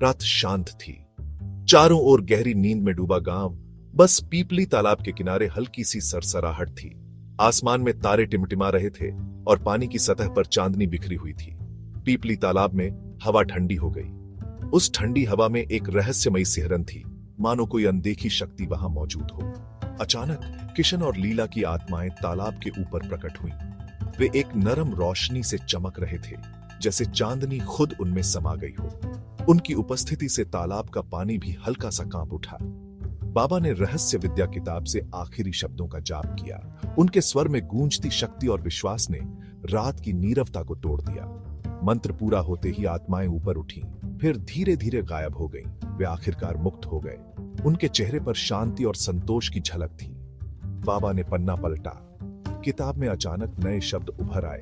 रात शांत थी। चारों ओर गहरी नींद में डूबा गांव। बस पीपली तालाब के किनारे हल्की सी सरसराहट थी। आसमान में तारे टिमटिमा रहे थे और पानी की सतह पर चांदनी बिखरी हुई थी। पीपली तालाब में हवा ठंडी हो गई। उस ठंडी हवा में एक रहस्यमयी सिहरन थी, मानो कोई अनदेखी शक्ति वहां मौजूद हो। अचानक किशन और लीला की आत्माएं तालाब के ऊपर प्रकट हुईं। वे एक नरम रोशनी से चमक रहे थे, जैसे चांदनी खुद उनमें समा गई हो। उनकी उपस्थिति से तालाब का पानी भी हल्का सा कांप उठा। बाबा ने रहस्य विद्या किताब से आखिरी शब्दों का जाप किया। उनके स्वर में गूंजती शक्ति और विश्वास ने रात की नीरवता को तोड़ दिया। मंत्र पूरा होते ही आत्माएं ऊपर उठी, फिर धीरे धीरे गायब हो गईं। वे आखिरकार मुक्त हो गए। उनके चेहरे पर शांति और संतोष की झलक थी। बाबा ने पन्ना पलटा। किताब में अचानक नए शब्द उभर आए।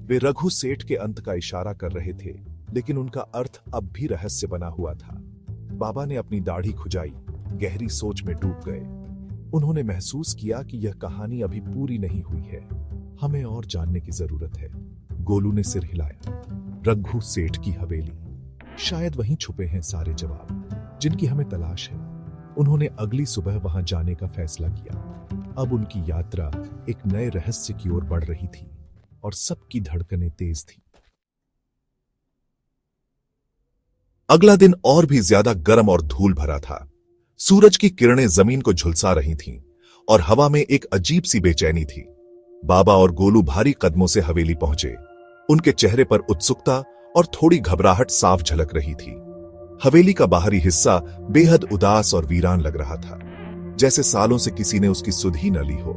वे रघु सेठ के अंत का इशारा कर रहे थे, लेकिन उनका अर्थ अब भी रहस्य बना हुआ था। बाबा ने अपनी दाढ़ी खुजाई, गहरी सोच में डूब गए। उन्होंने महसूस किया कि यह कहानी अभी पूरी नहीं हुई है, हमें और जानने की जरूरत है। गोलू ने सिर हिलाया। रघु सेठ की हवेली, शायद वहीं छुपे हैं सारे जवाब जिनकी हमें तलाश है। उन्होंने अगली सुबह वहां जाने का फैसला किया। अब उनकी यात्रा एक नए रहस्य की ओर बढ़ रही थी और सबकी धड़कनें तेज थी। अगला दिन और भी ज्यादा गर्म और धूल भरा था। सूरज की किरणें जमीन को झुलसा रही थीं और हवा में एक अजीब सी बेचैनी थी। बाबा और गोलू भारी कदमों से हवेली पहुंचे। उनके चेहरे पर उत्सुकता और थोड़ी घबराहट साफ झलक रही थी। हवेली का बाहरी हिस्सा बेहद उदास और वीरान लग रहा था, जैसे सालों से किसी ने उसकी सुध ही न ली हो।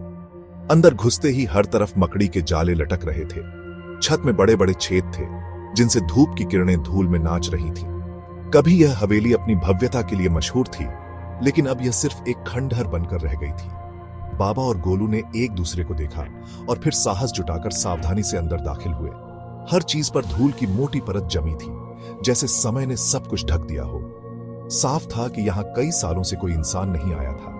अंदर घुसते ही हर तरफ मकड़ी के जाले लटक रहे थे। छत में बड़े बड़े छेद थे, जिनसे धूप की किरणें धूल में नाच रही थीं। कभी यह हवेली अपनी भव्यता के लिए मशहूर थी, लेकिन अब यह सिर्फ एक खंडहर बनकर रह गई थी। बाबा और गोलू ने एक दूसरे को देखा और फिर साहस जुटाकर सावधानी से अंदर दाखिल हुए। हर चीज पर धूल की मोटी परत जमी थी, जैसे समय ने सब कुछ ढक दिया हो। साफ था कि यहां कई सालों से कोई इंसान नहीं आया था।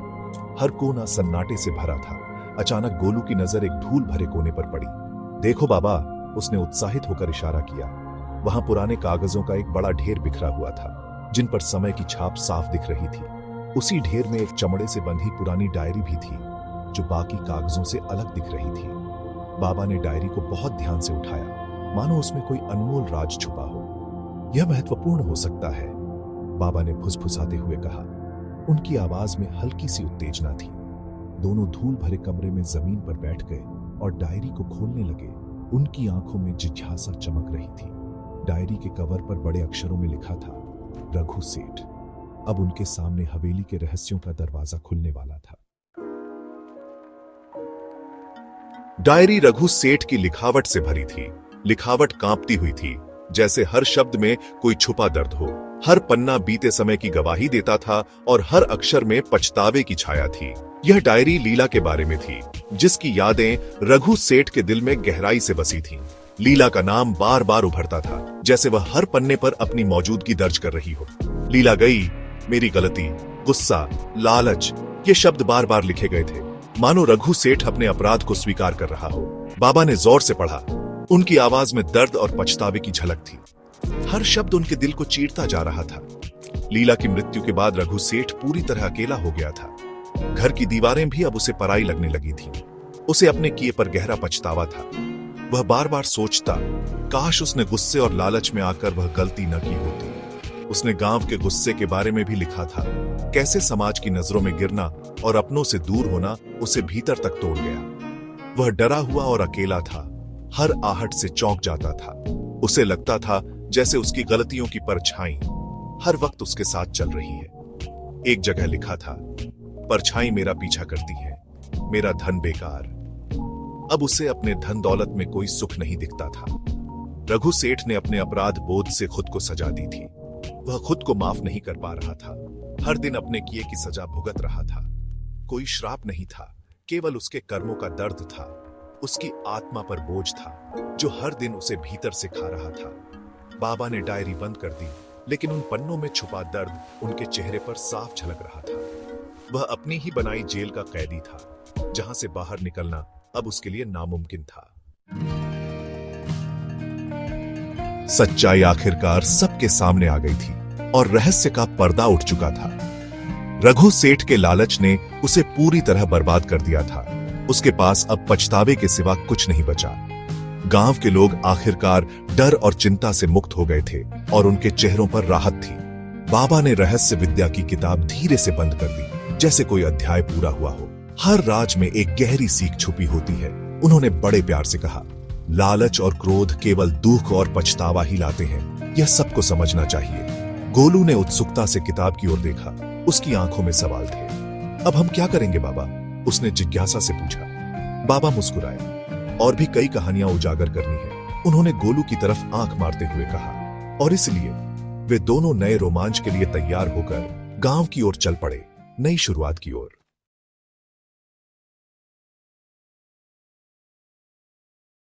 हर कोना सन्नाटे से भरा था। अचानक गोलू की नजर एक धूल भरे कोने पर पड़ी। देखो बाबा, उसने उत्साहित होकर इशारा किया। वहां पुराने कागजों का एक बड़ा ढेर बिखरा हुआ था, जिन पर समय की छाप साफ दिख रही थी। उसी ढेर में एक चमड़े से बंधी पुरानी डायरी भी थी, जो बाकी कागजों से अलग दिख रही थी। बाबा ने डायरी को बहुत ध्यान से उठाया, मानो उसमें कोई अनमोल राज छुपा हो। यह महत्वपूर्ण हो सकता है, बाबा ने फुसफुसाते हुए कहा। उनकी आवाज में हल्की सी उत्तेजना थी। दोनों धूल भरे कमरे में जमीन पर बैठ गए और डायरी को खोलने लगे। उनकी आंखों में जिज्ञासा चमक रही थी। डायरी के कवर पर बड़े अक्षरों में लिखा था, रघु सेठ। अब उनके सामने हवेली के रहस्यों का दरवाजा खुलने वाला था। डायरी रघु सेठ की लिखावट से भरी थी। लिखावट कांपती हुई थी, जैसे हर शब्द में कोई छुपा दर्द हो। हर पन्ना बीते समय की गवाही देता था और हर अक्षर में पछतावे की छाया थी। यह डायरी लीला के बारे में थी, जिसकी यादें रघु सेठ के दिल में गहराई से बसी थीं। लीला का नाम बार बार उभरता था, जैसे वह हर पन्ने पर अपनी मौजूदगी दर्ज कर रही हो। लीला गई, मेरी गलती, गुस्सा, लालच, ये शब्द बार बार लिखे गए थे, मानो रघु सेठ अपने अपराध को स्वीकार कर रहा हो। बाबा ने जोर से पढ़ा। उनकी आवाज में दर्द और पछतावे की झलक थी। हर शब्द उनके दिल को चीरता जा रहा था। लीला की मृत्यु के बाद रघु सेठ पूरी तरह अकेला हो गया था। घर की दीवारें भी अब उसे पराई लगने लगी थीं। उसे अपने किए पर गहरा पछतावा था। वह बार बार सोचता, काश उसने गुस्से और लालच में आकर वह गलती न की होती। उसने गांव के गुस्से के बारे में भी लिखा था, कैसे समाज की नजरों में गिरना और अपनों से दूर होना उसे भीतर तक तोड़ गया। वह डरा हुआ और अकेला था, हर आहट से चौंक जाता था। उसे लगता था जैसे उसकी गलतियों की परछाई हर वक्त उसके साथ चल रही है। एक जगह लिखा था, परछाई मेरा पीछा करती है, मेरा धन बेकार। अब उसे अपने धन दौलत में कोई सुख नहीं दिखता था। रघु सेठ ने अपने अपराध बोध से खुद को सजा दी थी। वह खुद को माफ नहीं कर पा रहा था। हर दिन अपने किए की सजा भुगत रहा था। कोई श्राप नहीं था, केवल उसके कर्मों का दर्द था। उसकी आत्मा पर बोझ था, जो हर दिन उसे भीतर से खा रहा था। बाबा ने डायरी बंद कर दी, लेकिन उन पन्नों में छुपा दर्द उनके चेहरे पर साफ झलक रहा था। वह अपनी ही बनाई जेल का कैदी था, जहां से बाहर निकलना अब उसके लिए नामुमकिन था। सच्चाई आखिरकार सबके सामने आ गई थी। और रहस्य का पर्दा उठ चुका था। रघु सेठ के लालच ने उसे पूरी तरह बर्बाद कर दिया था। उसके पास अब पछतावे के सिवा कुछ नहीं बचा। गांव के लोग आखिरकार डर और चिंता से मुक्त हो गए थे और उनके चेहरों पर राहत थी। बाबा ने रहस्य विद्या की किताब धीरे से बंद कर दी, जैसे कोई अध्याय पूरा हुआ हो। हर राज में एक गहरी सीख छुपी होती है। उन्होंने बड़े प्यार से कहा, लालच और क्रोध केवल दुख और पछतावा ही लाते हैं, यह सबको समझना चाहिए। गोलू ने उत्सुकता से किताब की ओर देखा। उसकी आंखों में सवाल थे। अब हम क्या करेंगे बाबा? उसने जिज्ञासा से पूछा। बाबा मुस्कुराए। और भी कई कहानियां उजागर करनी है, उन्होंने गोलू की तरफ आंख मारते हुए कहा। और इसलिए वे दोनों नए रोमांच के लिए तैयार होकर गांव की ओर चल पड़े, नई शुरुआत की ओर।